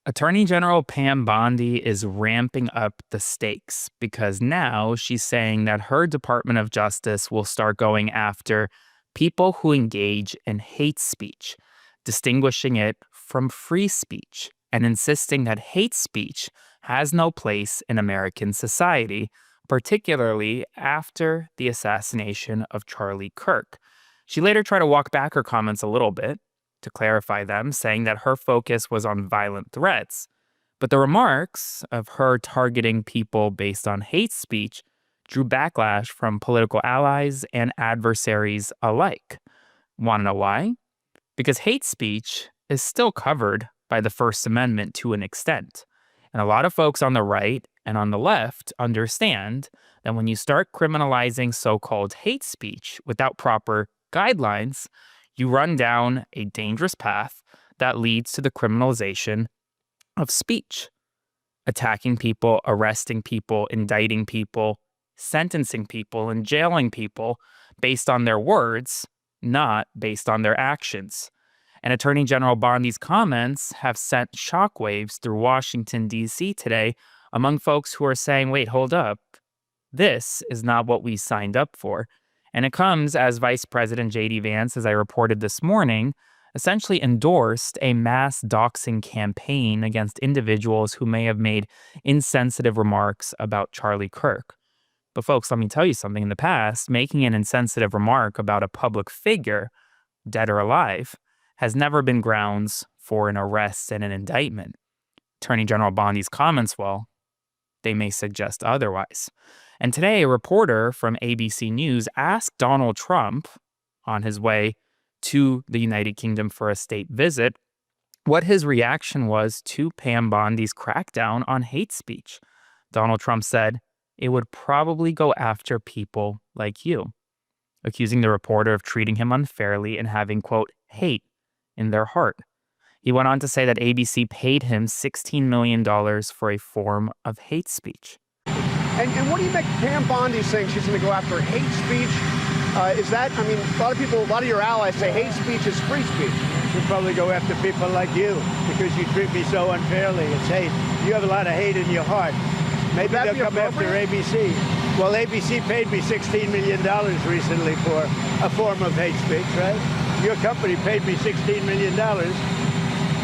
Attorney General Pam Bondi is ramping up the stakes because now she's saying that her Department of Justice will start going after people who engage in hate speech, distinguishing it from free speech and insisting that hate speech has no place in American society, particularly after the assassination of Charlie Kirk. She later tried to walk back her comments a little bit to clarify them, saying that her focus was on violent threats. But the remarks of her targeting people based on hate speech drew backlash from political allies and adversaries alike. Want to know why? Because hate speech is still covered by the First Amendment to an extent. And a lot of folks on the right and on the left understand that when you start criminalizing so-called hate speech without proper guidelines, you run down a dangerous path that leads to the criminalization of speech. Attacking people, arresting people, indicting people, sentencing people, and jailing people based on their words, not based on their actions. And Attorney General Bondi's comments have sent shockwaves through Washington, D.C. today among folks who are saying, wait, hold up. This is not what we signed up for. And it comes as Vice President J.D. Vance, as I reported this morning, essentially endorsed a mass doxing campaign against individuals who may have made insensitive remarks about Charlie Kirk. But folks, let me tell you something. In the past, making an insensitive remark about a public figure, dead or alive, has never been grounds for an arrest and an indictment. Attorney General Bondi's comments, well, they may suggest otherwise. And today, a reporter from ABC News asked Donald Trump, on his way to the United Kingdom for a state visit, what his reaction was to Pam Bondi's crackdown on hate speech. Donald Trump said, it would probably go after people like you, accusing the reporter of treating him unfairly and having, quote, hate in their heart. He went on to say that ABC paid him $16 million for a form of hate speech. And what do you make Pam Bondi saying she's going to go after hate speech? Is that, I mean, a lot of your allies say hate speech is free speech. She'll probably go after people like you because you treat me so unfairly. It's hate. You have a lot of hate in your heart. Maybe they'll come after ABC. Well, ABC paid me $16 million recently for a form of hate speech, right? Your company paid me $16 million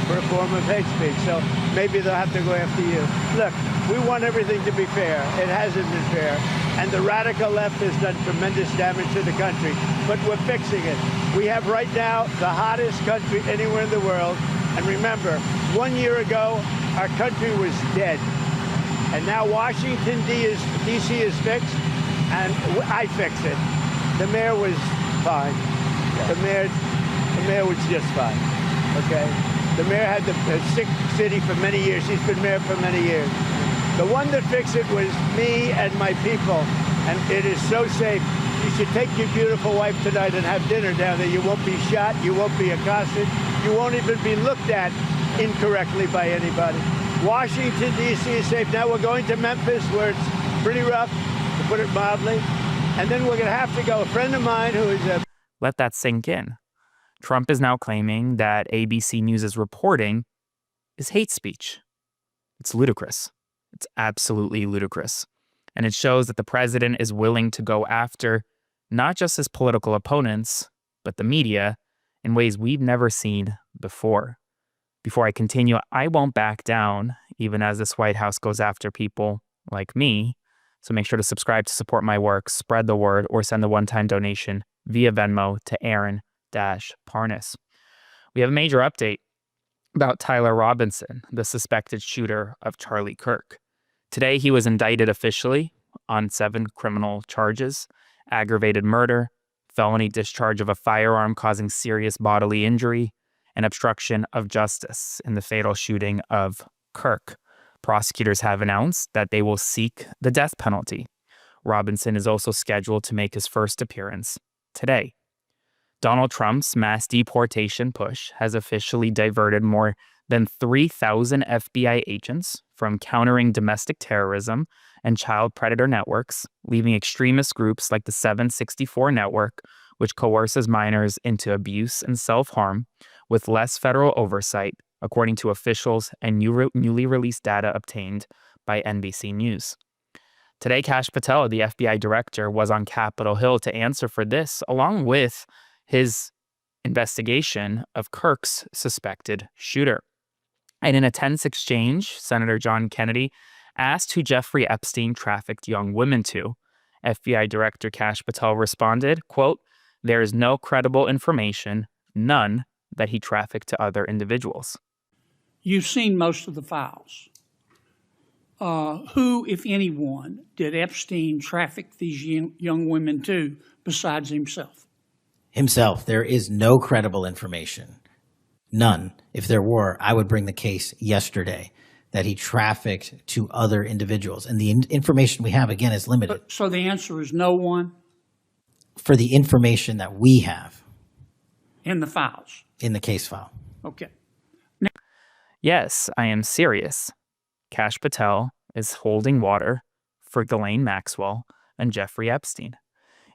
for a form of hate speech. So maybe they'll have to go after you. Look, we want everything to be fair. It hasn't been fair. And the radical left has done tremendous damage to the country. But we're fixing it. We have right now the hottest country anywhere in the world. And remember, 1 year ago, our country was dead. And now Washington, D.C. is fixed, and I fixed it. The mayor was fine. The mayor was just fine, okay? The mayor had a sick city for many years. He's been mayor for many years. The one that fixed it was me and my people, and it is so safe. You should take your beautiful wife tonight and have dinner down there. You won't be shot. You won't be accosted. You won't even be looked at incorrectly by anybody. Washington, D.C. is safe. Now we're going to Memphis, where it's pretty rough, to put it mildly. And then we're going to have to go. A friend of mine who is a... Let that sink in. Trump is now claiming that ABC News' reporting is hate speech. It's ludicrous. It's absolutely ludicrous. And it shows that the president is willing to go after not just his political opponents, but the media in ways we've never seen before. Before I continue, I won't back down, even as this White House goes after people like me. So make sure to subscribe to support my work, spread the word, or send a one-time donation via Venmo to Aaron-Parnas. We have a major update about Tyler Robinson, the suspected shooter of Charlie Kirk. Today, he was indicted officially on 7 criminal charges: aggravated murder, felony discharge of a firearm causing serious bodily injury, and obstruction of justice in the fatal shooting of Kirk. Prosecutors have announced that they will seek the death penalty. Robinson is also scheduled to make his first appearance today. Donald Trump's mass deportation push has officially diverted more than 3,000 FBI agents from countering domestic terrorism and child predator networks, leaving extremist groups like the 764 Network, which coerces minors into abuse and self-harm, with less federal oversight according to officials and newly released data obtained by NBC News. Today, Kash Patel, the FBI director, was on Capitol Hill to answer for this, along with his investigation of Kirk's suspected shooter. And in a tense exchange, Senator John Kennedy asked who Jeffrey Epstein trafficked young women to. FBI Director Kash Patel responded, quote, "There is no credible information, none, that he trafficked to other individuals." You've seen most of the files. Who, if anyone, did Epstein traffic these young women to besides himself? Himself. There is no credible information. None. If there were, I would bring the case yesterday that he trafficked to other individuals. And the information we have, again, is limited. So the answer is no one? For the information that we have. In the files? In the case file. Okay. Yes, I am serious. Kash Patel is holding water for Ghislaine Maxwell and Jeffrey Epstein.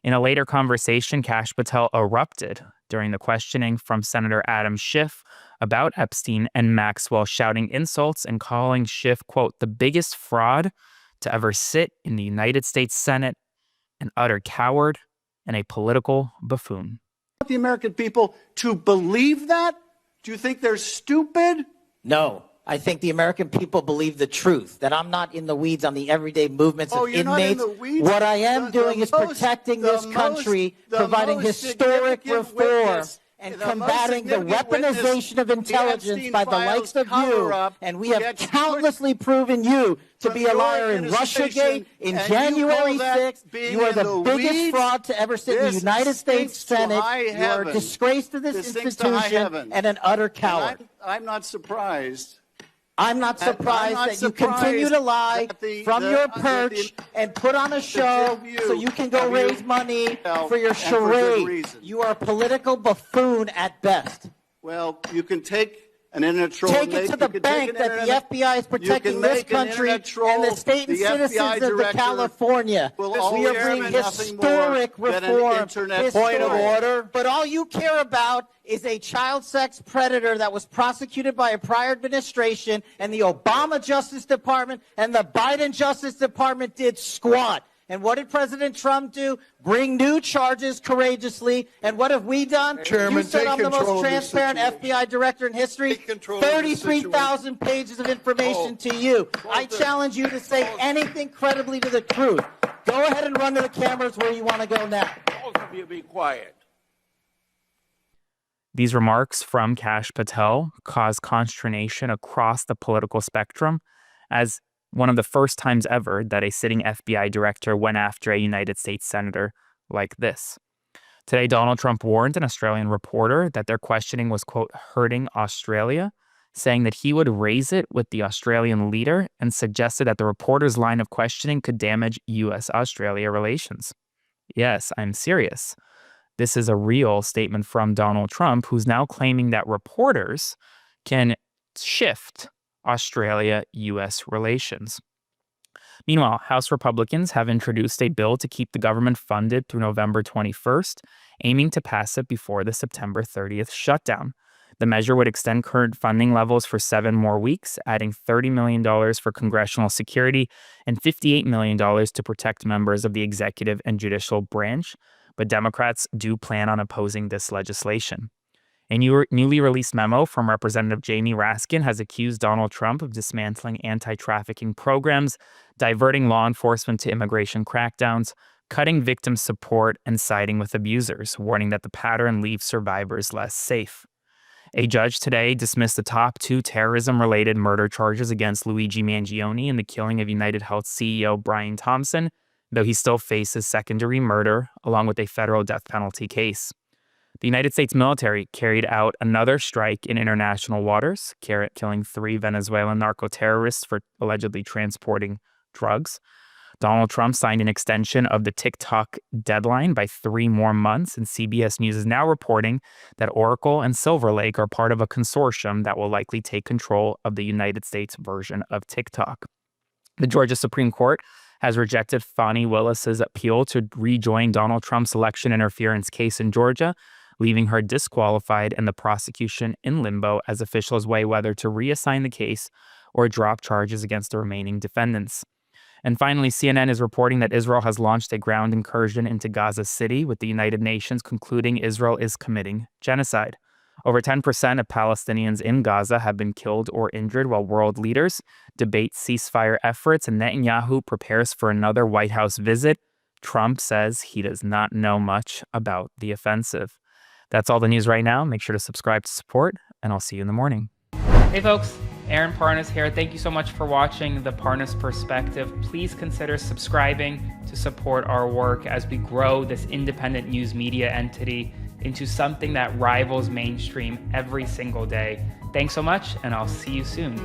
In a later conversation, Kash Patel erupted during the questioning from Senator Adam Schiff about Epstein and Maxwell, shouting insults and calling Schiff, quote, "the biggest fraud to ever sit in the United States Senate, an utter coward and a political buffoon." The American people to believe that? Do you think they're stupid? No. I think the American people believe the truth, that I'm not in the weeds on the everyday movements of you're not in inmates. the weeds? What I am doing is protecting this country, providing historic reform, and combating the weaponization of intelligence by the likes of you. And we have countlessly proven you to be a liar in Russiagate, in January 6th. You are the biggest fraud to ever sit in the United States Senate. You are a disgrace to this institution and an utter coward. I'm not surprised. I'm not surprised that you continue to lie from your perch and put on a show so you can go raise money for your charade. You are a political buffoon at best. Well, you can take an internet troll. Take it to the bank that the FBI is protecting this country and the state and citizens of the California. We are bringing historic reform. Point of order. But all you care about is a child sex predator that was prosecuted by a prior administration, and the Obama Justice Department and the Biden Justice Department did squat. And what did President Trump do? Bring new charges courageously. And what have we done? Chairman, you said I'm the most transparent situation. FBI director in history. 33,000 pages of information to you. I challenge you to say anything credibly to the truth. Go ahead and run to the cameras where you want to go now. Both of you be quiet. These remarks from Kash Patel caused consternation across the political spectrum, as one of the first times ever that a sitting FBI director went after a United States senator like this. Today, Donald Trump warned an Australian reporter that their questioning was, quote, hurting Australia, saying that he would raise it with the Australian leader, and suggested that the reporter's line of questioning could damage U.S.-Australia relations. Yes, I'm serious. This is a real statement from Donald Trump, who's now claiming that reporters can shift Australia-U.S. relations. Meanwhile, House Republicans have introduced a bill to keep the government funded through November 21st, aiming to pass it before the September 30th shutdown. The measure would extend current funding levels for 7 more weeks, adding $30 million for congressional security and $58 million to protect members of the executive and judicial branch. But Democrats do plan on opposing this legislation. A newly released memo from Representative Jamie Raskin has accused Donald Trump of dismantling anti-trafficking programs, diverting law enforcement to immigration crackdowns, cutting victim support, and siding with abusers, warning that the pattern leaves survivors less safe. A judge today dismissed the top 2 terrorism-related murder charges against Luigi Mangione in the killing of UnitedHealth CEO Brian Thompson, though he still faces second-degree murder along with a federal death penalty case. The United States military carried out another strike in international waters, killing 3 Venezuelan narco-terrorists for allegedly transporting drugs. Donald Trump signed an extension of the TikTok deadline by 3 more months, and CBS News is now reporting that Oracle and Silver Lake are part of a consortium that will likely take control of the United States version of TikTok. The Georgia Supreme Court has rejected Fani Willis's appeal to rejoin Donald Trump's election interference case in Georgia, leaving her disqualified and the prosecution in limbo as officials weigh whether to reassign the case or drop charges against the remaining defendants. And finally, CNN is reporting that Israel has launched a ground incursion into Gaza City, with the United Nations concluding Israel is committing genocide. Over 10% of Palestinians in Gaza have been killed or injured, while world leaders debate ceasefire efforts and Netanyahu prepares for another White House visit. Trump says he does not know much about the offensive. That's all the news right now. Make sure to subscribe to support, and I'll see you in the morning. Hey folks, Aaron Parnas here. Thank you so much for watching The Parnas Perspective. Please consider subscribing to support our work as we grow this independent news media entity into something that rivals mainstream every single day. Thanks so much, and I'll see you soon.